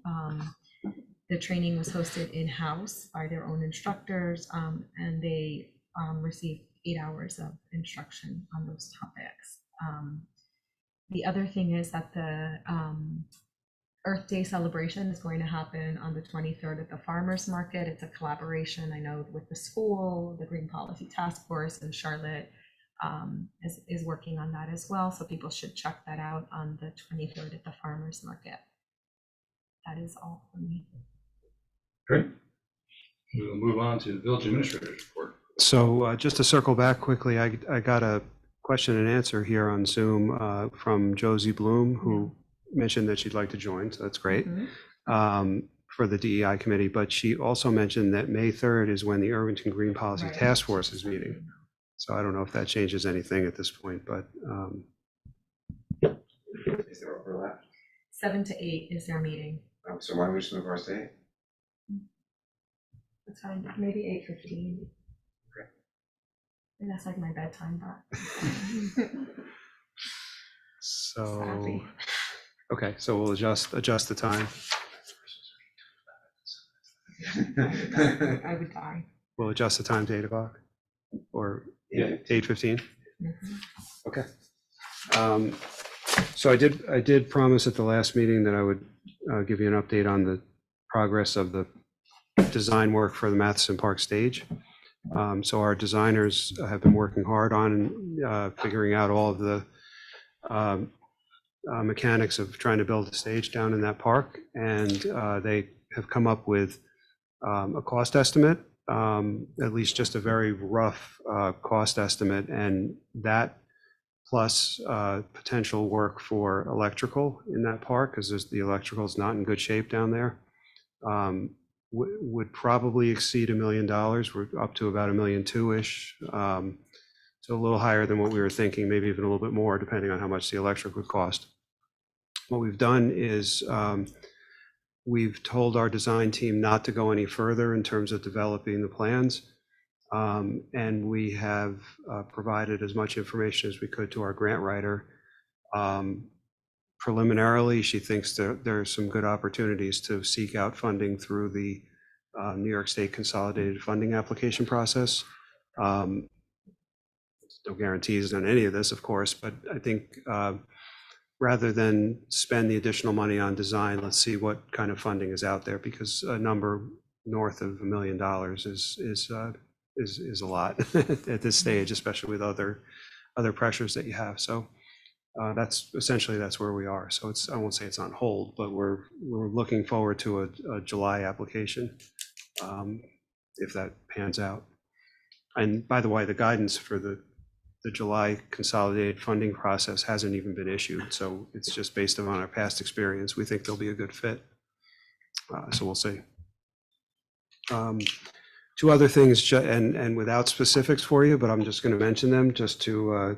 The training was hosted in-house by their own instructors, and they received 8 hours of instruction on those topics. The other thing is that the Earth Day celebration is going to happen on the 23rd at the Farmers Market. It's a collaboration, I know, with the school, the Green Policy Task Force, and Charlotte is working on that as well. So people should check that out on the 23rd at the Farmers Market. That is all for me. Great. We will move on to the village administrator's report. So just to circle back quickly, I got a question and answer here on Zoom from Josie Bloom, who mentioned that she'd like to join, so that's great, for the DEI committee. But she also mentioned that May 3rd is when the Irvington Green Policy Task Force is meeting. So I don't know if that changes anything at this point, but Is there overlap? 7 to 8 is their meeting. So why don't we just move ours to 8? That's fine, maybe 8:15. Okay. And that's like my bedtime, but. so, Sadly. okay, so we'll adjust the time. I would die. We'll adjust the time to 8 o'clock or Yeah. 8:15. Okay. So I did promise at the last meeting that I would give you an update on the progress of the design work for the Matheson Park stage. So our designers have been working hard on figuring out all of the mechanics of trying to build a stage down in that park, and they have come up with a cost estimate, at least just a very rough cost estimate, and that plus potential work for electrical in that park, because the electrical is not in good shape down there, would probably exceed $1 million. We're up to about $1.2 million-ish. So a little higher than what we were thinking, maybe even a little bit more, depending on how much the electric would cost. What we've done is we've told our design team not to go any further in terms of developing the plans. And we have provided as much information as we could to our grant writer. Preliminarily, she thinks that there are some good opportunities to seek out funding through the New York State Consolidated Funding Application process. No guarantees on any of this, of course, but I think rather than spend the additional money on design, let's see what kind of funding is out there, because a number north of $1 million is a lot at this stage, especially with other pressures that you have. So That's essentially, that's where we are. So it's, I won't say it's on hold, but we're looking forward to a July application, if that pans out. And by the way, the guidance for the July consolidated funding process hasn't even been issued. So it's just based on our past experience. We think they'll be a good fit. So we'll see. Two other things, and without specifics for you, but I'm just going to mention them just to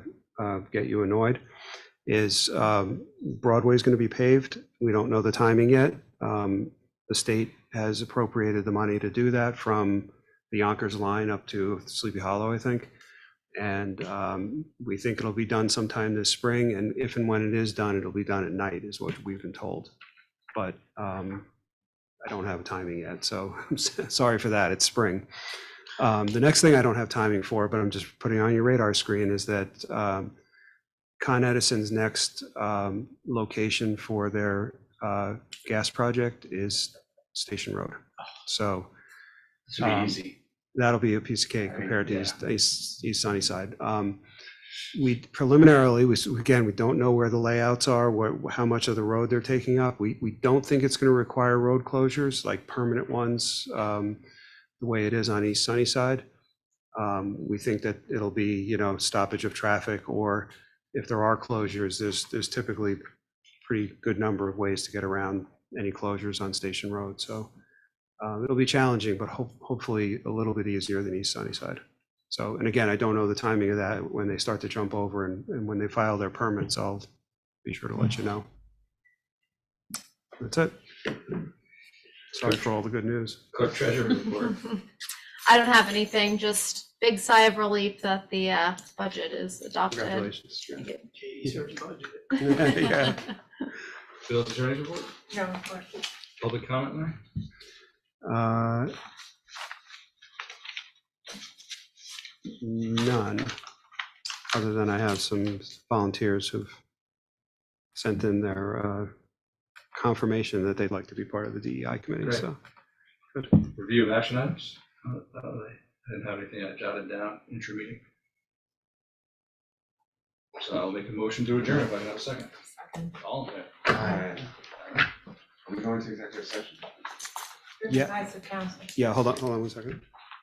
get you annoyed, is Broadway is going to be paved. We don't know the timing yet. The state has appropriated the money to do that from the Yonkers line up to Sleepy Hollow, I think. And we think it'll be done sometime this spring. And if and when it is done, it'll be done at night, is what we've been told. But I don't have a timing yet, so I'm sorry for that. It's spring. The next thing I don't have timing for, but I'm just putting on your radar screen, is that Con Edison's next location for their gas project is Station Road. So This would be easy. that'll be a piece of cake compared to East Sunnyside. We preliminarily, again, we don't know where the layouts are, how much of the road they're taking up. We don't think it's going to require road closures, like permanent ones, the way it is on East Sunnyside. We think that it'll be, stoppage of traffic, or if there are closures, there's typically a pretty good number of ways to get around any closures on Station Road. So it'll be challenging, but hopefully a little bit easier than East Sunnyside. So, and again, I don't know the timing of that, when they start to jump over, and when they file their permits, I'll be sure to let you know. That's it. Sorry for all the good news. Clerk Treasurer report. I don't have anything, just big sigh of relief that the budget is adopted. Congratulations. Thank you. Research budget. Yeah. Village Attorney's report. No question. Public comment, Larry? None, other than I have some volunteers who've sent in their confirmation that they'd like to be part of the DEI committee, Great. so. Good. Review of action items. I didn't have anything I jotted down, intro meeting. So I'll make a motion to adjourn if I can have a second. All in favor? Alright. Are we going to executive session? Yeah. Advice of counsel. Yeah, hold on 1 second.